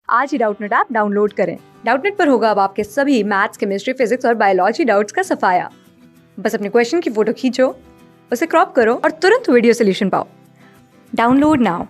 आज ही Doubtnut app download करें। Doubtnut पर होगा अब आपके सभी मैथ्स, केमिस्ट्री, फिजिक्स और बायोलॉजी डाउट्स का सफाया। बस अपने क्वेश्चन की फोटो खींचो, उसे क्रॉप करो और तुरंत वीडियो सोल्यूशन पाओ। Download now.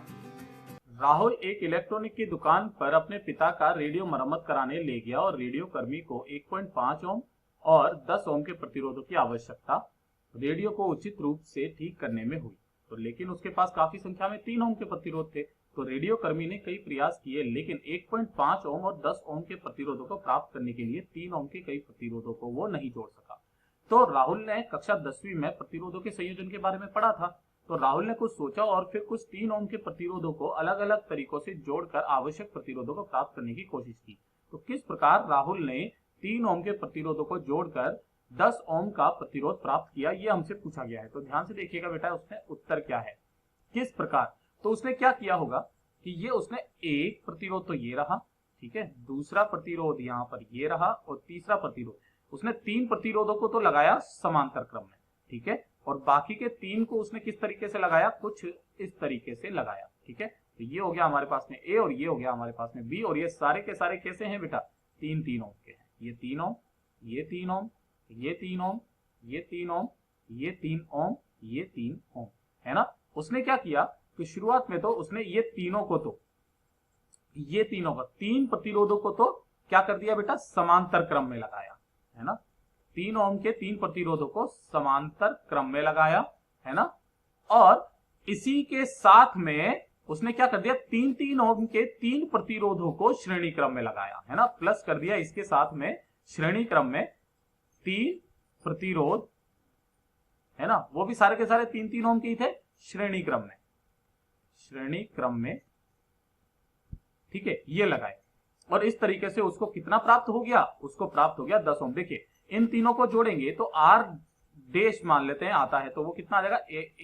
राहुल एक इलेक्ट्रॉनिक की दुकान पर अपने पिता का रेडियो मरम्मत कराने ले गया और रेडियो कर्मी को 1.5 ओम और 10 ओम के प्रतिरोधों की आवश्यकता रेडियो को उचित रूप से ठीक करने में हुई। तो लेकिन उसके पास काफी संख्या में 3 ओम के प्रतिरोध थे। तो रेडियो कर्मी ने कई प्रयास किए, लेकिन 1.5 ओम और 10 ओम के प्रतिरोधों को प्राप्त करने के लिए 3 ओम के कई प्रतिरोधों को वो नहीं जोड़ सका। तो राहुल ने कक्षा 10वीं में प्रतिरोधों के संयोजन के बारे में पढ़ा था। तो राहुल ने कुछ सोचा और फिर कुछ 3 ओम के प्रतिरोधों को अलग अलग तरीकों से जोड़कर आवश्यक प्रतिरोधों को प्राप्त करने की कोशिश की। तो किस प्रकार राहुल ने 3 ओम के प्रतिरोधों को जोड़कर 10 ओम का प्रतिरोध प्राप्त किया, ये हमसे पूछा गया है। तो ध्यान से देखिएगा बेटा, उसने उत्तर क्या है, किस प्रकार। तो उसने क्या किया होगा कि ये उसने एक प्रतिरोध तो ये रहा, ठीक है, दूसरा प्रतिरोध यहाँ पर ये रहा और तीसरा प्रतिरोध, उसने 3 प्रतिरोधों को तो लगाया समांतर क्रम में, ठीक है, और बाकी के 3 को उसने किस तरीके से लगाया, कुछ इस तरीके से लगाया, ठीक है। तो ये हो गया हमारे पास में ए और ये हो गया हमारे पास में बी, और ये सारे के सारे कैसे हैं बेटा, 3-3 ओम के हैं। ये 3 ओम, ये 3 ओम, ये 3 ओम, ये 3 ओम, ये 3 ओम, ये 3 ओम, है ना। उसने क्या किया कि शुरुआत में तो उसने ये तीनों को तो ये तीनों का 3 प्रतिरोधों को तो क्या कर दिया बेटा, समांतर क्रम में लगाया, है ना। 3 ओम के 3 प्रतिरोधों को समांतर क्रम में लगाया, है ना, और इसी के साथ में उसने क्या कर दिया, 3-3 ओम के 3 प्रतिरोधों को श्रेणी क्रम में लगाया, है ना, प्लस कर दिया इसके साथ में श्रेणी क्रम में 3 प्रतिरोध, है ना, वो भी सारे के सारे 3-3 ओम के ही थे, श्रेणी क्रम में, ठीक है, ये लगाए। और इस तरीके से उसको कितना प्राप्त हो गया, उसको प्राप्त हो गया 10 ओम। देखिए इन तीनों को जोड़ेंगे तो आर डैश मान लेते हैं आता है, तो वो कितना आ जाएगा,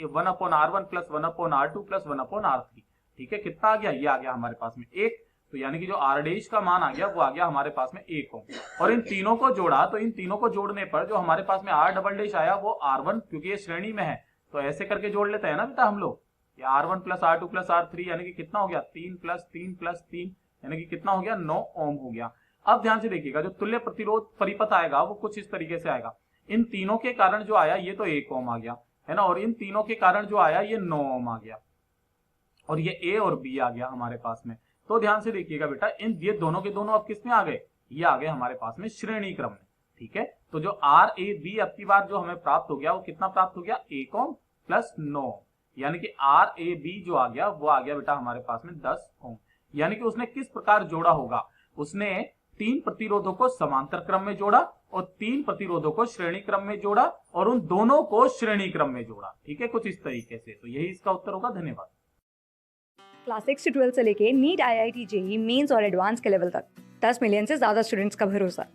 1/R1 plus 1/R2 plus 1/R3, ठीक है, कितना आ गया, ये आ गया हमारे पास में 1। तो यानी कि जो आर डैश का मान आ गया वो आ गया हमारे पास में 1 ओम। और इन तीनों को जोड़ा तो इन तीनों को जोड़ने पर जो हमारे पास में आर डबल डैश आया वो R1, क्योंकि ये श्रेणी में है तो ऐसे करके जोड़ लेते हैं ना बेटा हम लोग, R1 plus R2 plus R3 यानी कि कितना हो गया, 3 प्लस 3 प्लस 3 यानी कि कितना हो गया, 9 ओम हो गया। अब ध्यान से देखिएगा, जो तुल्य प्रतिरोध परिपथ आएगा वो कुछ इस तरीके से आएगा। इन तीनों के कारण जो आया ये तो 1 ओम आ गया, है ना, और इन तीनों के कारण जो आया ये 9 ओम आ गया, और ये ए और बी आ गया हमारे पास में। तो ध्यान से देखिएगा बेटा, इन ये दोनों के दोनों अब किस में आ गए, ये आ गए हमारे पास में श्रेणी क्रम में, ठीक है। तो जो आर ए बी अब की बार जो हमें प्राप्त हो गया वो कितना प्राप्त हो गया, 1 ओम प्लस 9, यानी कि आर ए बी जो आ गया वो आ गया बेटा हमारे पास में 10 ओम। यानी कि उसने किस प्रकार जोड़ा होगा, उसने 3 प्रतिरोधों को समांतर क्रम में जोड़ा और 3 प्रतिरोधों को श्रेणी क्रम में जोड़ा और उन दोनों को श्रेणी क्रम में जोड़ा, ठीक है, कुछ इस तरीके से। तो यही इसका उत्तर होगा। धन्यवाद। क्लास 6 से 12 से लेके नीट, IIT, JEE मेंस और एडवांस के लेवल तक 10 मिलियन से ज्यादा स्टूडेंट्स का भरोसा।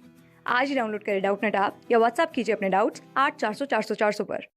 आज ही डाउनलोड करें डाउटनेट ऐप या व्हाट्सएप कीजिए अपने डाउट्स 8400 400 400 पर।